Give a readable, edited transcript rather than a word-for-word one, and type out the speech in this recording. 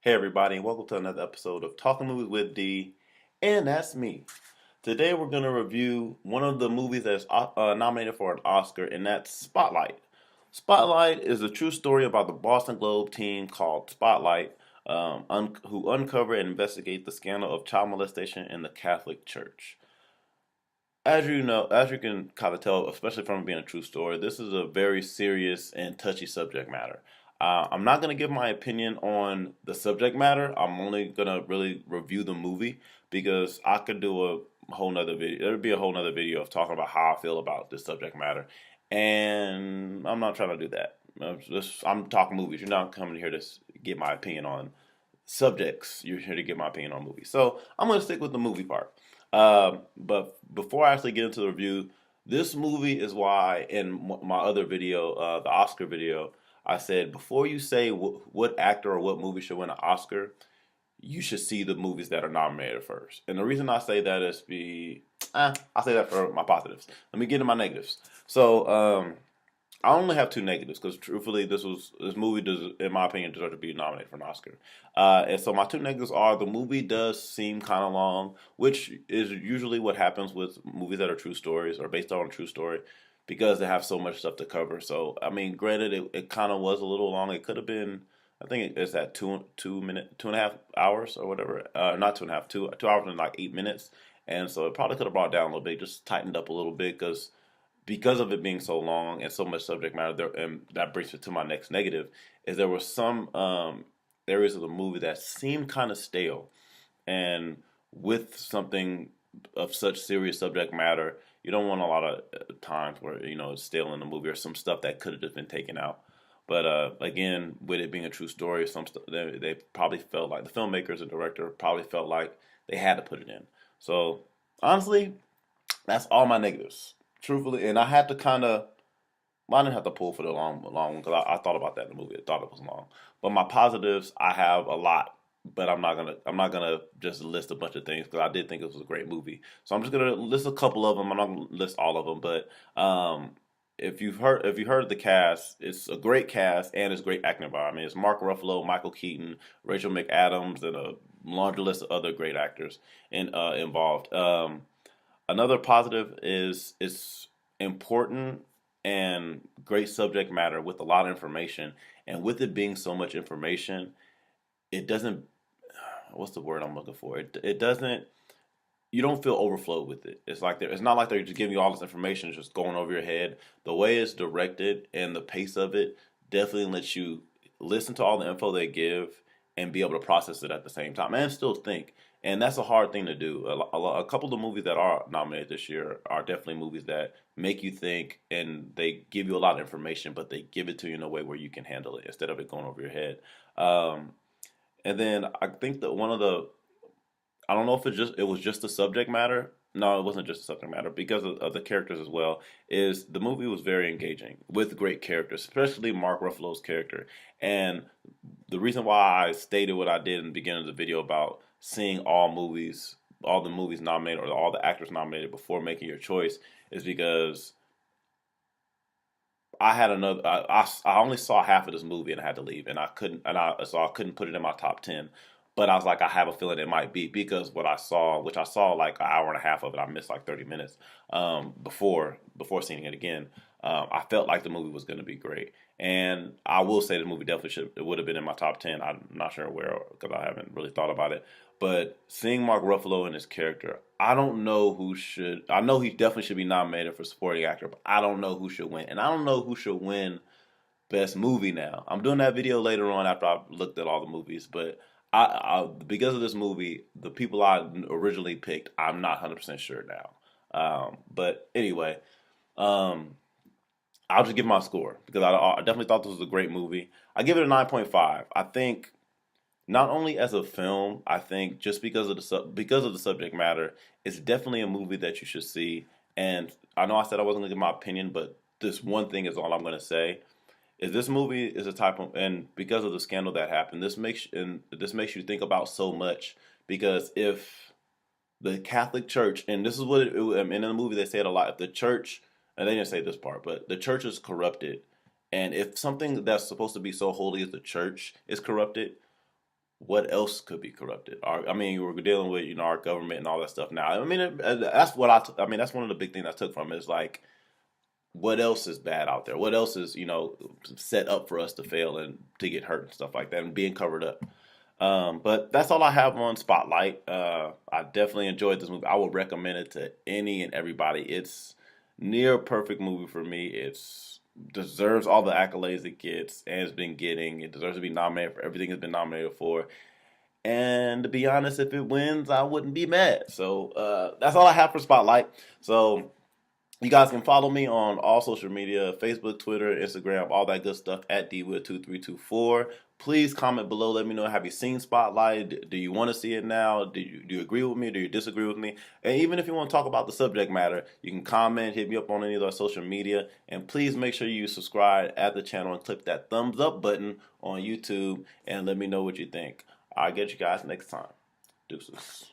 Hey everybody, and welcome to another episode of Talking Movies with D, and that's me. Today we're going to review one of the movies that's nominated for an Oscar, and that's Spotlight. Spotlight is a true story about the Boston Globe team called Spotlight, who uncover and investigate the scandal of child molestation in the Catholic Church. As you know, as you can kind of tell, especially from it being a true story, this is a very serious and touchy subject matter. I'm not going to give my opinion on the subject matter. I'm only going to really review the movie because I could do a whole nother video. There would be a whole nother video of talking about how I feel about this subject matter. And I'm not trying to do that. I'm talking movies. You're not coming here to get my opinion on subjects. You're here to get my opinion on movies. So I'm going to stick with the movie part. But before I actually get into the review, this movie is why in my other video, the Oscar video, I said before you say what actor or what movie should win an Oscar, you should see the movies that are nominated first. And the reason I say that is I'll say that for my positives. Let me get into my negatives. So, I only have two negatives because truthfully, this movie does, in my opinion, deserve to be nominated for an Oscar. And so my two negatives are the movie does seem kind of long, which is usually what happens with movies that are true stories or based on a true story, because they have so much stuff to cover. So I mean, granted, it kind of was a little long. It could have been. I think it's at 2.5 hours or whatever. Not 2.5, 2 hours and like 8 minutes. And so it probably could have brought it down a little bit, just tightened up a little bit because of it being so long and so much subject matter there, and that brings me to my next negative, is there were some areas of the movie that seemed kind of stale. And with something of such serious subject matter, you don't want a lot of times where, it's stale in the movie or some stuff that could have just been taken out. But again, with it being a true story, some stuff they probably felt like the filmmakers and director probably felt like they had to put it in. So honestly, that's all my negatives, truthfully. And I had to kind of, well, I didn't have to pull for the long one because I thought about that in the movie. I thought it was long. But my positives, I have a lot, but I'm not gonna just list a bunch of things because I did think it was a great movie. So I'm just gonna list a couple of them. I'm not gonna list all of them, but if you heard of the cast, it's a great cast and it's great acting by. I mean, it's Mark Ruffalo, Michael Keaton, Rachel McAdams, and a laundry list of other great actors involved. Another positive is it's important and great subject matter with a lot of information. And with it being so much information, it doesn't, what's the word I'm looking for? It doesn't, you don't feel overflowed with it. It's not like they're just giving you all this information just going over your head. The way it's directed and the pace of it definitely lets you listen to all the info they give and be able to process it at the same time and still think. And that's a hard thing to do. A couple of the movies that are nominated this year are definitely movies that make you think and they give you a lot of information, but they give it to you in a way where you can handle it instead of it going over your head. Um, and then I think that one of the I don't know if it was just the subject matter. No, it wasn't just the subject matter because of the characters as well. Is the movie was very engaging with great characters, especially Mark Ruffalo's character. And the reason why I stated what I did in the beginning of the video about seeing all the movies nominated or all the actors nominated before making your choice is because I had another. I only saw half of this movie and I had to leave, and I couldn't, so I couldn't put it in my top 10. But I was like, I have a feeling it might be because what I saw, which I saw like an hour and a half of it, I missed like 30 minutes before seeing it again. I felt like the movie was going to be great, and I will say the movie definitely should it would have been in my top 10. I'm not sure where because I haven't really thought about it. But seeing Mark Ruffalo and his character, I don't know who should. I know he definitely should be nominated for supporting actor, but I don't know who should win, and I don't know who should win best movie now. I'm doing that video later on after I've looked at all the movies, but because of this movie, the people I originally picked, I'm not 100% sure now. But anyway, um, I'll just give my score because I definitely thought this was a great movie. I give it a 9.5. I think not only as a film, I think just because of because of the subject matter, it's definitely a movie that you should see. And I know I said I wasn't gonna give my opinion, but this one thing is all I'm gonna say is this movie is a type of, and because of the scandal that happened, this makes you think about so much because if the Catholic Church, and this is what and in the movie they say it a lot, if the church, and they didn't say this part, but the church is corrupted, and if something that's supposed to be so holy as the church is corrupted, what else could be corrupted? I mean, we're dealing with our government and all that stuff now. I mean, that's what I mean, that's one of the big things I took from it is like, what else is bad out there? What else is set up for us to fail and to get hurt and stuff like that, and being covered up. But that's all I have on Spotlight. I definitely enjoyed this movie. I would recommend it to any and everybody. It's near perfect movie for me. It's deserves all the accolades it gets and it's been getting. It deserves to be nominated for everything it's been nominated for. And to be honest, if it wins, I wouldn't be mad. So that's all I have for Spotlight. So you guys can follow me on all social media, Facebook, Twitter, Instagram, all that good stuff at dwood2324. Please comment below. Let me know, have you seen Spotlight? Do you want to see it now? Do you agree with me? Do you disagree with me? And even if you want to talk about the subject matter, you can comment, hit me up on any of our social media. And please make sure you subscribe at the channel and click that thumbs up button on YouTube and let me know what you think. I'll get you guys next time. Deuces.